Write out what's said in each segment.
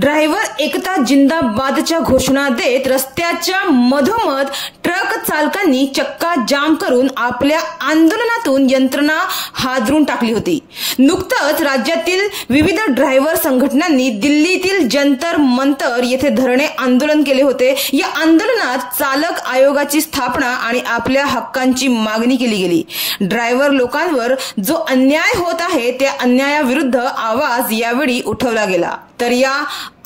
Driver एकता जिंदाबादच्या घोषणा देत रस्त्याच्या मधोमध ट्रक चालकांनी चक्का जाम करून आपल्या आंदोलनातून यंत्रणा हादरून टाकली होती। नुकतंच राज्यातील विविध ड्रायव्हर संघटनांनी दिल्लीतील जंतर मंतर येथे धरणे आंदोलन केले होते। या आंदोलनात चालक आयोगाची स्थापना आणि आपल्या हक्कांची मागणी केली गेली। ड्रायव्हर लोकांवर जो अन्याय होत आहे त्या अन्यायाविरुद्ध आवाज यावेळी उठवला गेला। तर या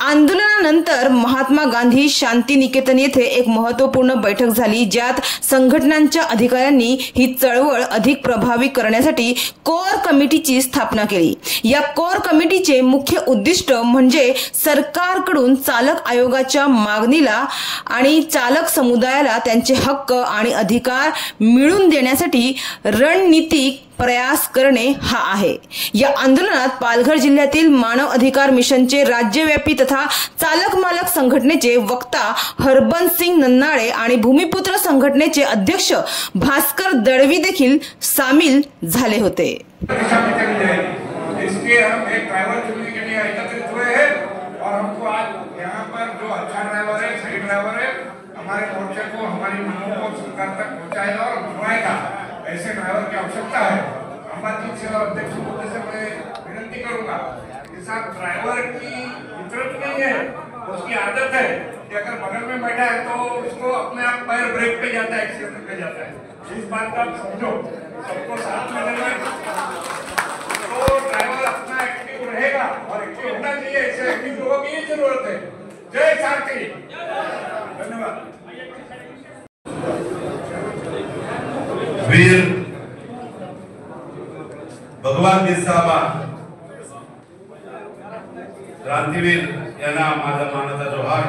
आंदोलनानंतर महात्मा गांधी शांती निकेतन येथे एक महत्त्वपूर्ण बैठक झाली, ज्यात संघटनांच्या अधिकाऱ्यांनी ही चळवळ अधिक प्रभावी करण्यासाठी कोर कमिटीची स्थापना केली। या कोर कमिटीचे मुख्य उद्दिष्ट म्हणजे सरकारकडून चालक आयोगाच्या मागणीला आणि चालक समुदायाला त्यांचे हक्क आणि अधिकार मिळवून देण्यासाठी रणनीतिक प्रयास करणे हा आहे। या आंदोलनात पालघर जिल्ह्यातील मानव अधिकार मिशनचे राज्यव्यापी तथा चालक मालक संघटनेचे वक्ता हरबंस सिंग नन्नाळे आणि भूमिपुत्र संघटनेचे अध्यक्ष भास्कर दळवी देखील सामील झाले होते। ऐसे ड्राइवर की आवश्यकता है। अंबाजी से और अध्यक्ष महोदय से मैं विनती करूंगा कि साहब ड्राइवर की फितरत नहीं है, उसकी आदत है कि अगर बगल में बैठा है तो उसको अपने आप पैर ब्रेक पे जाता है, एक्सीलेटर पे जाता है। इस बात का आप समझो, सबको साथ में लेना तो ड्राइवर अपना एक्टिव रहेगा और एक्टिव होना चाहिए। ऐसे एक्टिव लोगों की जरूरत है। जय शांति, धन्यवाद। वीर भगवान बिरसा क्रांतीवीर यांना माझा मानाचा जोहार।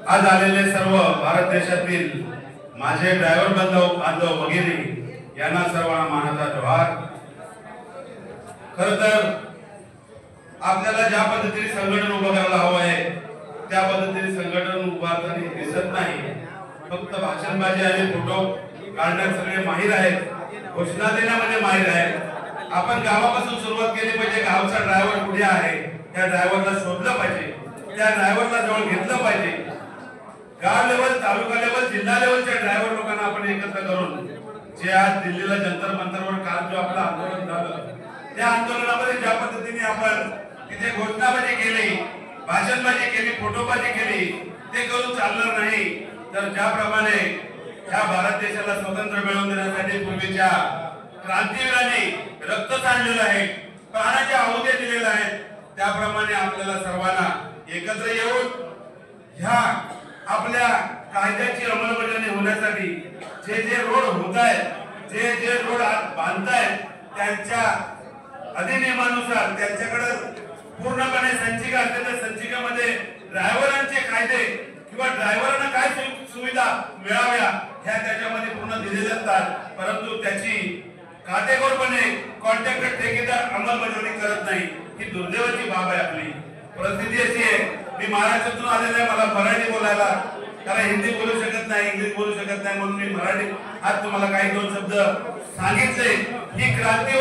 आज आलेले सर्व भारत देशातील माझे ड्रायव्हर बांधव वगैरे यांना सर्वांना मानाचा जोहार। खरं तर आपल्याला ज्या पद्धतीने संघटन उभं करायला हवं आहे त्या पद्धतीने संघटन उभारताना दिसत नाही। फक्त भाषणबाजी आणि फोटो काढण्यात सगळे माहिर आहेत, घोषणा देण्यामध्ये माहिर आहेत। आपण गावापासून सुरुवात केली पाहिजे। गावचा ड्रायव्हर कुठे आहे त्या ड्रायव्हरला शोधलं पाहिजे, त्या ड्रायव्हरला जवळ घेतलं पाहिजे। गाव लेवल, तालुका लेवल, जिल्हा लेवलच्या ड्रायव्हर लोकांना आपण एकत्र करून जे आज दिल्लीला जंतर मंतरवर काल जो आपलं आंदोलन झालं त्या आंदोलनामध्ये ज्या पद्धतीने आपण तिथे घोषणाबाजी केली, भाषणबाजी केली, फोटोबाजी केली, ते करून चालणार नाही। तर ज्याप्रमाणे या भारत देशाला स्वातंत्र्य मिळवून देण्यासाठी पूर्वीच्या क्रांतीवीरांनी रक्त सांडलेलं आहे, प्राणाच्या आहुती दिलेल्या आहेत, त्याप्रमाणे आपल्याला सर्वांना एकत्र येऊन ह्या आपल्या कायद्याची अंमलबजावणी होण्यासाठी जे जे रोड होत आहेत, जे जे रोड बांधतायत त्यांच्या अधिनियमानुसार त्यांच्याकडे पूर्णपणे संचिका असते, त्या संचिकेमध्ये ड्रायव्हरांचे कायदे किंवा ड्रायव्हरांना काय सुविधा मिळाव्या ह्या त्याच्यामध्ये पूर्ण दिलेले असतात। परंतु त्याची काटेकोरपणे कॉन्ट्रॅक्टर ठेकेदार अंमलबजावणी करत नाही। ही दुर्दैवाची बाब आहे। आपली परिस्थिती अशी आहे, मी महाराष्ट्रातून आलेला आहे, मला मराठी बोलायला कारण हिंदी बोलू शकत नाही, इंग्लिश बोलू शकत नाही, म्हणून मी मराठी आज तुम्हाला काही दोन शब्द सांगितले। ही क्रांती